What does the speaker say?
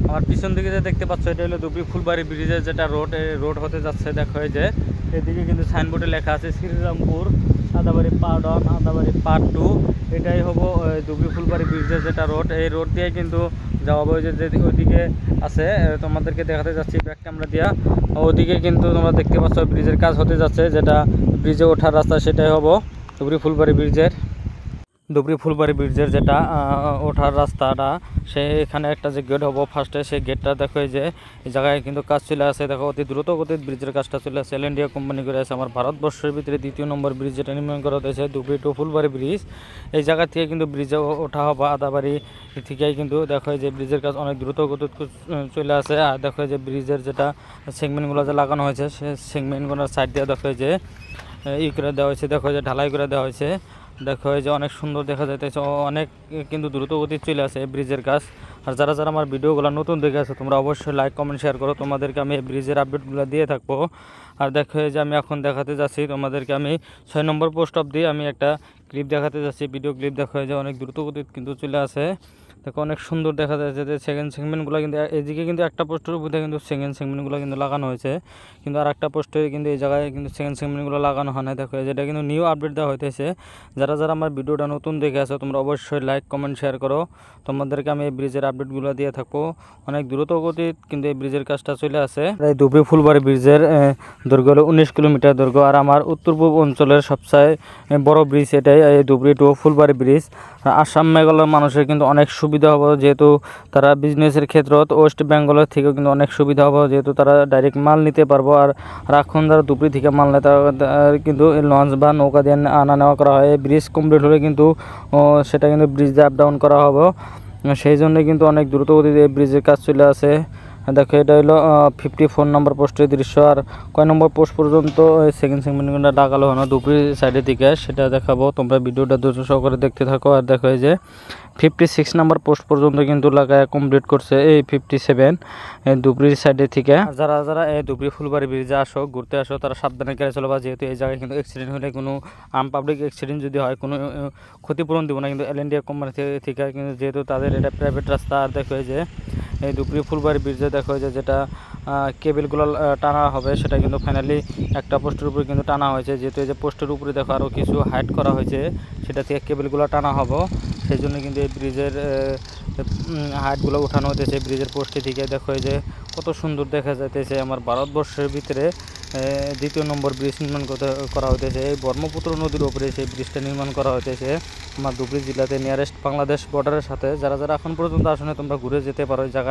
আমার পিছন দিকে যে দেখতে পাচ্ছ এটা হলো ধুবড়ী ফুলবাড়ি ব্রিজের যেটা রোড, এই রোড হতে যাচ্ছে। দেখো এই যে এদিকে কিন্তু সাইনবোর্ডে লেখা আছে শ্রীরামপুর আদাবাড়ি পার্ট 1 আদাবাড়ি পার্ট 2। এটাই হবো ধুবড়ী ফুলবাড়ি ব্রিজের যেটা রোড, এই রোড দিয়ে কিন্তু যাওয়া হবে। যে ওইদিকে আছে তোমাদেরকে দেখাতে যাচ্ছি ব্যাক ক্যামেরা দিয়া। ওদিকে কিন্তু তোমরা দেখতে পাচ্ছ ব্রিজের কাজ হতে যাচ্ছে, যেটা ব্রিজে ওঠার রাস্তা সেটাই হবো ধুবড়ী ফুলবাড়ি ব্রিজের যেটা ওঠার রাস্তাটা, সেখানে একটা যে গেট হবো ফার্স্টে, সেই গেটটা দেখো এই যে এই জায়গায় কিন্তু কাজ চলে আসে। দেখো অতি দ্রুত গতিতে ব্রিজের কাজটা চলে আসে, ইন্ডিয়া কোম্পানি করে আছে। আমার ভারতবর্ষের ভিতরে 2য় নম্বর ব্রিজ যেটা নির্মাণ করা হয়েছে ধুবড়ী টু ফুলবাড়ি ব্রিজ। এই জায়গা থেকে কিন্তু ব্রিজে ওঠা হবে আদাবাড়ি থেকেই কিন্তু দেখো যে ব্রিজের কাজ অনেক দ্রুত গতিতে চলে আসে। আর দেখো যে ব্রিজের যেটা সেগমেন্টগুলো যে লাগানো হয়েছে, সেই সেগমেন্টগুলোর সাইড দিয়ে দেখো যে করে দেওয়া হয়েছে, দেখো যে ঢালাই করে দেওয়া হয়েছে। দেখো এই যে অনেক সুন্দর দেখা যাইতেছে, অনেক কিন্তু দ্রুত গতি চলে আসে ব্রিজের কাজ। আর যারা যারা আমার ভিডিওগুলো নতুন দেখে আছে তোমরা অবশ্যই লাইক কমেন্ট শেয়ার করো, তোমাদেরকে আমি এই ব্রিজের আপডেটগুলো দিয়ে থাকবো। আর দেখো এই যে আমি এখন দেখাতে যাচ্ছি তোমাদেরকে, আমি 6 নম্বর পোস্ট অবধি আমি একটা ক্লিপ দেখাতে যাচ্ছি, ভিডিও ক্লিপ। দেখো এই যে অনেক দ্রুত গতি কিন্তু চলে আসে। দেখো অনেক সুন্দর দেখা যাচ্ছে যে সেকেন্ড সেগমেন্টগুলো কিন্তু এদিকে কিন্তু একটা পোস্টের উপরে কিন্তু সেকেন্ড সেগমেন্টগুলো কিন্তু লাগানো হয়েছে, কিন্তু আর একটা পোস্টে কিন্তু এই জায়গায় কিন্তু সেকেন্ড সেগমেন্টগুলো লাগানো হয় না। দেখো যেটা কিন্তু নিউ আপডেট দেওয়া হইতেছে। যারা যারা আমার ভিডিওটা নতুন দেখে আসো তোমরা অবশ্যই লাইক কমেন্ট শেয়ার করো, তোমাদেরকে আমি এই ব্রিজের আপডেটগুলো দিয়ে থাকবো। অনেক দ্রুত গতি কিন্তু এই ব্রিজের কাজটা চলে আসে। এই ধুবড়ী ফুলবাড়ি ব্রিজের দৈর্ঘ্য হলো 19 কিলোমিটার দৈর্ঘ্য। আর আমার উত্তর পূর্ব অঞ্চলের সবচেয়ে বড় ব্রিজ এটাই, এই ধুবড়ী টু ফুলবাড়ি ব্রিজ। আসাম মেঘালয়ের মানুষের কিন্তু অনেক সুবিধা হবে, যেহেতু তারা বিজনেসের ক্ষেত্ৰত ওয়েস্ট বেঙ্গলের থেকেও কিন্তু অনেক সুবিধা হবে, যেহেতু তারা ডাইরেক্ট মাল নিতে পারবো। আর এখন যারা ধুবড়ী থেকে মাল নেয় তারা কিন্তু লঞ্চ বা নৌকা দিয়ে আনা নেওয়া করা হয়। ব্রিজ কমপ্লিট হলে কিন্তু সেটা কিন্তু ব্রিজ দিয়ে আপ ডাউন করা হবে, সেই জন্য কিন্তু অনেক দ্রুত গতিতে ব্রিজের কাজ চলে আসে। দেখো এটা হলো 54 নম্বর পোস্টের দৃশ্য। আর কয় নম্বর পোস্ট পর্যন্ত সেকেন্ড সেগমেন্টটা লাগালো হয় না ধুবড়ী সাইডের দিকে, সেটা দেখাবো। তোমরা ভিডিওটা ধৈর্য সহকারে দেখতে থাকো। আর দেখো এই যে 56 নম্বর পোস্ট পর্যন্ত কিন্তু লাগায় কমপ্লিট করছে এই 57 ধুবড়ীর সাইডে থেকে। যারা যারা এই ধুবড়ী ফুলবাড়ি ব্রিজে আসো, ঘুরতে আসো, তারা সাবধানে গাড়ি চালাবা, যেহেতু এই জায়গায় কিন্তু অ্যাক্সিডেন্ট হলে কোনো পাবলিক অ্যাক্সিডেন্ট যদি হয় কোনো ক্ষতিপূরণ দিব না কিন্তু ইন্ডিয়া কোম্পানি থেকে, কিন্তু যেহেতু তাদের এটা প্রাইভেট রাস্তা। আর দেখো এই যে এই ধুবড়ী ফুলবাড়ি ব্রিজে দেখো যে যেটা কেবেলগুলো টানা হবে সেটা কিন্তু ফাইনালি একটা পোস্টের উপরে কিন্তু টানা হয়েছে, যেহেতু এই যে পোস্টের উপরে দেখো আরও কিছু হাইট করা হয়েছে, সেটা থেকে কেবেলগুলো টানা হবে। সেই জন্য কিন্তু এই ব্রিজের হাইটগুলো উঠানো হতেছে ব্রিজের পোস্টে থেকে। দেখো এই যে কত সুন্দর দেখা যাইতেছে, আমার ভারতবর্ষের ভিতরে 2য় নম্বর ব্রিজ নির্মাণ করা হইতেছে। এই ব্রহ্মপুত্র নদীর উপরে সেই ব্রিজটা নির্মাণ করা হইতেছে আমার ধুবড়ী জেলাতে, নিয়ারেস্ট বাংলাদেশ বর্ডারের সাথে। যারা যারা এখন পর্যন্ত আসলে তোমরা ঘুরে যেতে পারো এই জায়গা।